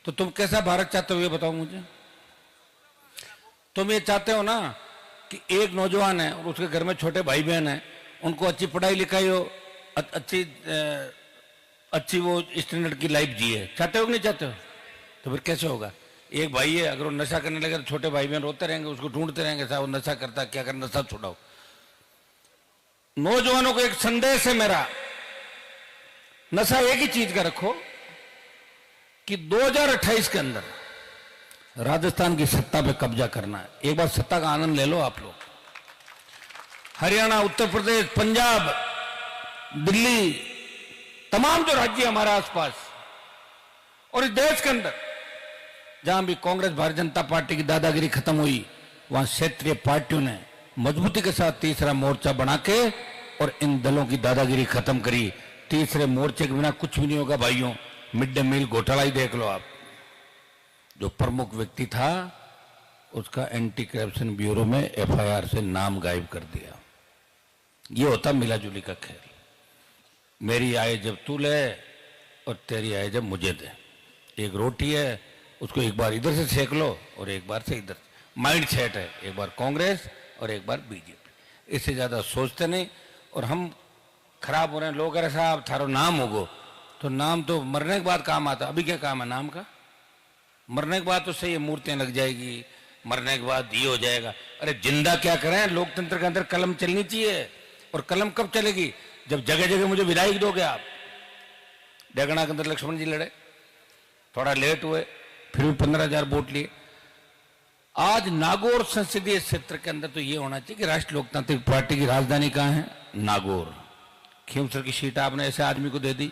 तो तुम कैसा भारत चाहते हो ये बताओ मुझे। तुम ये चाहते हो ना कि एक नौजवान है और उसके घर में छोटे भाई बहन हैं, उनको अच्छी पढ़ाई लिखाई हो, अच्छी वो स्टैंडर्ड की लाइफ जिए, चाहते हो कि नहीं चाहते हो? तो फिर कैसे होगा? एक भाई है, अगर वो नशा करने लगे तो छोटे भाई बहन रोते रहेंगे, उसको ढूंढते रहेंगे, साहब वो नशा करता, क्या कर, नशा छुड़ाओ। नौजवानों को एक संदेश है मेरा, नशा एक ही चीज का रखो कि 2028 के अंदर राजस्थान की सत्ता पे कब्जा करना है। एक बार सत्ता का आनंद ले लो आप लोग। हरियाणा, उत्तर प्रदेश, पंजाब, दिल्ली, तमाम जो राज्य हमारे आसपास और इस देश के अंदर जहां भी कांग्रेस भारतीय जनता पार्टी की दादागिरी खत्म हुई, वहां क्षेत्रीय पार्टियों ने मजबूती के साथ तीसरा मोर्चा बना के और इन दलों की दादागिरी खत्म करी। तीसरे मोर्चे के बिना कुछ भी नहीं होगा भाइयों। मिड डे मील घोटाला ही देख लो आप। जो प्रमुख व्यक्ति था उसका एंटी करप्शन ब्यूरो में एफआईआर से नाम गायब कर दिया। ये होता मिलाजुली का खेल। मेरी आय जब तू ले और तेरी आय जब मुझे दे। एक रोटी है, उसको एक बार इधर से सेक लो और एक बार से इधर। माइंड सेट है, एक बार कांग्रेस और एक बार बीजेपी। इससे ज्यादा सोचते नहीं। और हम खराब हो रहे हैं। लोग अरे साहब थारो नाम होगो, तो नाम तो मरने के बाद काम आता। अभी क्या काम है नाम का? मरने के बाद तो सही है, मूर्तियां लग जाएगी, मरने के बाद ये हो जाएगा। अरे जिंदा क्या करें? लोकतंत्र के अंदर कलम चलनी चाहिए। और कलम कब चलेगी? जब जगह जगह मुझे विधायक दोगे आप। डेगना के अंदर लक्ष्मण जी लड़े, थोड़ा लेट हुए, फिर भी 15,000 वोट लिए। आज नागौर संसदीय क्षेत्र के अंदर तो ये होना चाहिए कि राष्ट्रीय लोकतांत्रिक पार्टी की राजधानी कहां है? नागौर। खींवसर की सीट आपने ऐसे आदमी को दे दी,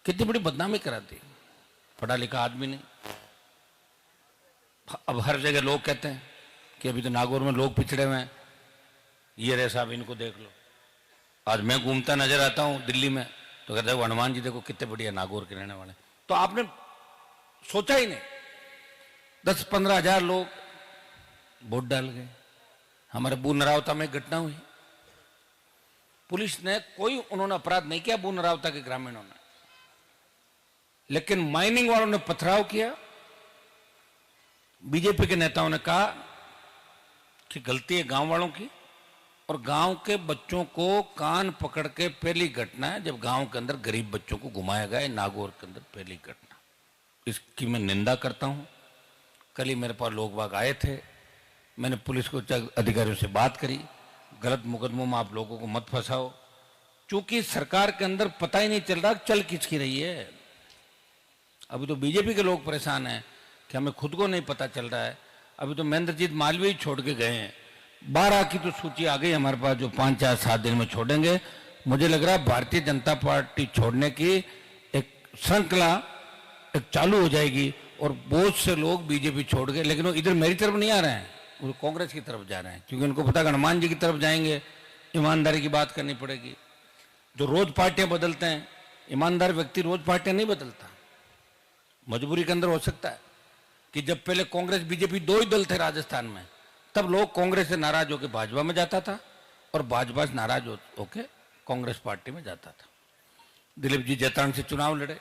कितनी बड़ी बदनामी करा दी। पढ़ा लिखा आदमी नहीं। अब हर जगह लोग कहते हैं कि अभी तो नागौर में लोग पिछड़े हुए हैं, ये रहे साहब इनको देख लो। आज मैं घूमता नजर आता हूं दिल्ली में तो कहते हैं हनुमान जी देखो कितने बढ़िया नागौर के रहने वाले। तो आपने सोचा ही नहीं। 10-15 हजार लोग वोट डाल गए। हमारे बूनरावता में एक घटना हुई, पुलिस ने कोई उन्होंने अपराध नहीं किया बूनरावता के ग्रामीणों ने, लेकिन माइनिंग वालों ने पथराव किया। बीजेपी के नेताओं ने कहा कि गलती है गांव वालों की, और गांव के बच्चों को कान पकड़ के पहली घटना है जब गांव के अंदर गरीब बच्चों को घुमाया गया। नागौर के अंदर पहली घटना, इसकी मैं निंदा करता हूं। कल ही मेरे पास लोग बाग आए थे, मैंने पुलिस को अधिकारियों से बात करी, गलत मुकदमों में आप लोगों को मत फंसाओ। चूंकि सरकार के अंदर पता ही नहीं चल रहा चल किसकी रही है। अभी तो बीजेपी के लोग परेशान हैं कि हमें खुद को नहीं पता चल रहा है। अभी तो महेंद्रजीत मालवीय छोड़ के गए हैं। 12 की तो सूची आ गई हमारे पास जो 5-4-7 दिन में छोड़ेंगे। मुझे लग रहा है भारतीय जनता पार्टी छोड़ने की एक श्रृंखला एक चालू हो जाएगी और बहुत से लोग बीजेपी छोड़ गए, लेकिन वो इधर मेरी तरफ नहीं आ रहे हैं, वो कांग्रेस की तरफ जा रहे हैं, क्योंकि उनको पता है हनुमान जी की तरफ जाएंगे ईमानदारी की बात करनी पड़ेगी। जो रोज पार्टियां बदलते हैं, ईमानदार व्यक्ति रोज पार्टियां नहीं बदलता। मजबूरी के अंदर हो सकता है कि जब पहले कांग्रेस बीजेपी 2 ही दल थे राजस्थान में, तब लोग कांग्रेस से नाराज होकर भाजपा में जाता था और भाजपा से नाराज होकर कांग्रेस पार्टी में जाता था। दिलीप जी जैतान से चुनाव लड़े,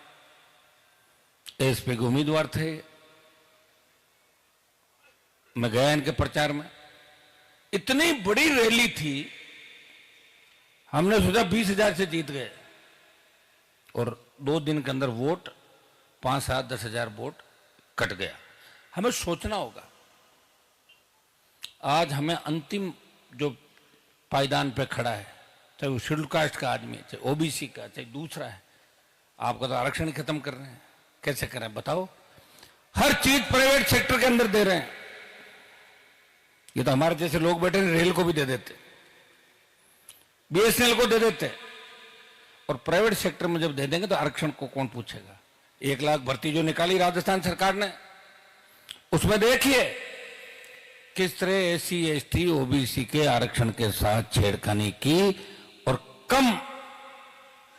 एसपी के उम्मीदवार थे। मैं गया इनके प्रचार में, इतनी बड़ी रैली थी, हमने सोचा 20,000 से जीत गए, और 2 दिन के अंदर वोट 5-7-10 हजार वोट कट गया। हमें सोचना होगा। आज हमें अंतिम जो पायदान पे खड़ा है, चाहे वो शेड्यूल कास्ट का आदमी है, चाहे ओबीसी का, चाहे दूसरा है, आपका तो आरक्षण ही खत्म कर रहे हैं। कैसे करें बताओ? हर चीज प्राइवेट सेक्टर के अंदर दे रहे हैं। ये तो हमारे जैसे लोग बैठे हैं, रेल को भी दे देते, बीएसएनएल को दे देते, और प्राइवेट सेक्टर में जब दे देंगे तो आरक्षण को कौन पूछेगा? 1 लाख भर्ती जो निकाली राजस्थान सरकार ने, उसमें देखिए किस तरह एससी एसटी ओबीसी के आरक्षण के साथ छेड़खानी की और कम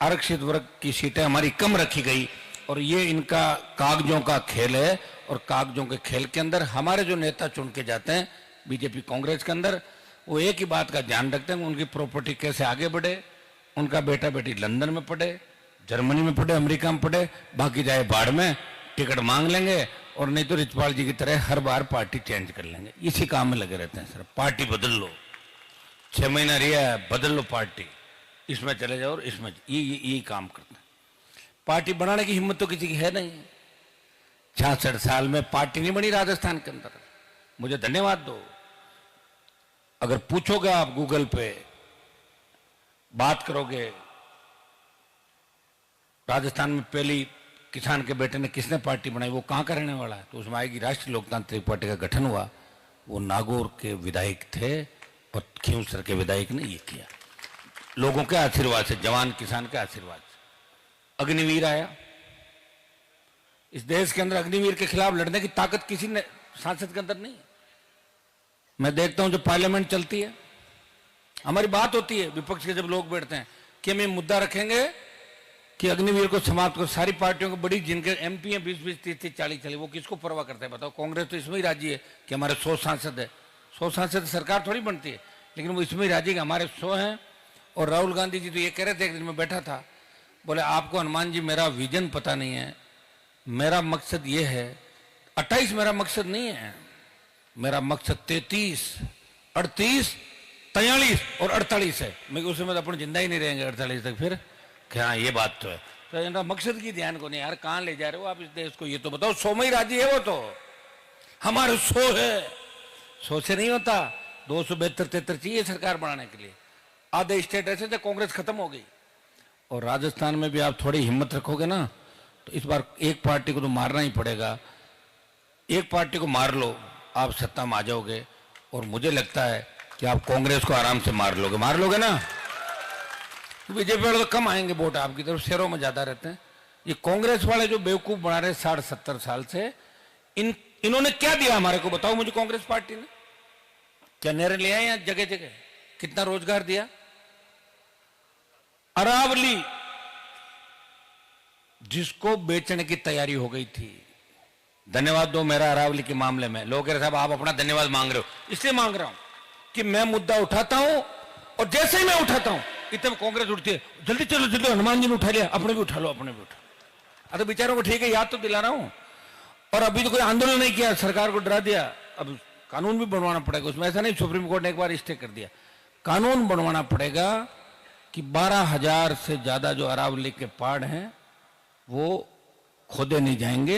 आरक्षित वर्ग की सीटें हमारी कम रखी गई। और ये इनका कागजों का खेल है, और कागजों के खेल के अंदर हमारे जो नेता चुन के जाते हैं बीजेपी कांग्रेस के अंदर, वो एक ही बात का ध्यान रखते हैं, उनकी प्रॉपर्टी कैसे आगे बढ़े, उनका बेटा बेटी लंदन में पढ़े, जर्मनी में पढ़े, अमेरिका में पढ़े, बाकी जाए बाढ़ में, टिकट मांग लेंगे और नहीं तो रिचपाल जी की तरह हर बार पार्टी चेंज कर लेंगे। इसी काम में लगे रहते हैं सर। पार्टी बदल लो, 6 महीना रिया है, बदल लो पार्टी, इसमें चले जाओ और इसमें ये काम करते हैं। पार्टी बनाने की हिम्मत तो किसी की है नहीं। 66 साल में पार्टी नहीं बनी राजस्थान के अंदर। मुझे धन्यवाद दो। अगर पूछोगे आप गूगल पे, बात करोगे राजस्थान में पहली किसान के बेटे ने किसने पार्टी बनाई, वो कहां का रहने वाला है, तो उसमें आएगी राष्ट्रीय लोकतांत्रिक पार्टी का गठन हुआ, वो नागौर के विधायक थे और खींवसर के विधायक ने ये किया, लोगों के आशीर्वाद से, जवान किसान के आशीर्वाद से। अग्निवीर आया। इस देश के अंदर अग्निवीर के खिलाफ लड़ने की ताकत किसी ने सांसद के अंदर नहीं। मैं देखता हूं जब पार्लियामेंट चलती है, हमारी बात होती है विपक्ष के जब लोग बैठते हैं कि हम ये मुद्दा रखेंगे कि अग्निवीर को समाप्त कर। सारी पार्टियों को बड़ी, जिनके एमपी हैं 20-20, 30-30, 40-40, वो किसको परवाह करते हैं बताओ। कांग्रेस तो इसमें ही राजी है कि हमारे 100 सांसद है। 100 सांसद सरकार थोड़ी बनती है, लेकिन वो इसमें ही राजी कि हमारे 100 हैं। और राहुल गांधी जी तो ये कह रहे थे, एक दिन में बैठा था, बोले आपको हनुमान जी मेरा विजन पता नहीं है, मेरा मकसद ये है, 28 मेरा मकसद नहीं है, मेरा मकसद 33, 38, 43 और 48 है। मैं उसमें तो अपन जिंदा ही नहीं रहेंगे 48 तक। फिर क्या ये बात तो है, तो इनका मकसद की ध्यान को नहीं। यार कहां ले जा रहे हो आप इस देश को, ये तो बताओ। 100 में ही राजी है वो तो, हमारे 100 है। 100 से नहीं होता, 272-73 चाहिए सरकार बनाने के लिए। आधे स्टेट ऐसे थे, कांग्रेस खत्म हो गई। और राजस्थान में भी आप थोड़ी हिम्मत रखोगे ना, तो इस बार एक पार्टी को तो मारना ही पड़ेगा। एक पार्टी को मार लो, आप सत्ता में आ जाओगे। और मुझे लगता है कि आप कांग्रेस को आराम से मार लोगे ना। बीजेपी वाले तो कम आएंगे वोट आपकी तरफ, शहरों में ज्यादा रहते हैं। ये कांग्रेस वाले जो बेवकूफ बना रहे 60-70 साल से, इन्होंने क्या दिया हमारे को बताओ मुझे। कांग्रेस पार्टी ने क्या नहरें ले आए यहाँ जगह जगह, कितना रोजगार दिया। अरावली जिसको बेचने की तैयारी हो गई थी, धन्यवाद दो मेरा अरावली के मामले में। लोग कह रहे साहब आप अपना धन्यवाद मांग रहे हो, इसलिए मांग रहा हूं कि मैं मुद्दा उठाता हूं और जैसे ही मैं उठाता हूं इतने में कांग्रेस उठती है, जल्दी चलो जल्दी, हनुमान जी ने उठा लिया, अपने भी उठा लो, अपने भी उठा। अरे बेचारों को ठीक है, याद तो दिला रहा हूं। और अभी तो कोई आंदोलन नहीं किया, सरकार को डरा दिया। अब कानून भी बनवाना पड़ेगा उसमें, ऐसा नहीं सुप्रीम कोर्ट ने एक बार स्टे कर दिया। कानून बनवाना पड़ेगा कि 12,000 से ज्यादा जो अरावली के पहाड़ हैं वो खोदे नहीं जाएंगे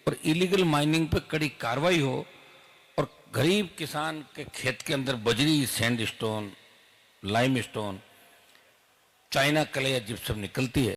और इलीगल माइनिंग पे कड़ी कार्रवाई हो। और गरीब किसान के खेत के अंदर बजरी, सैंडस्टोन, लाइमस्टोन, चाइना क्ले या जिप्सम निकलती है,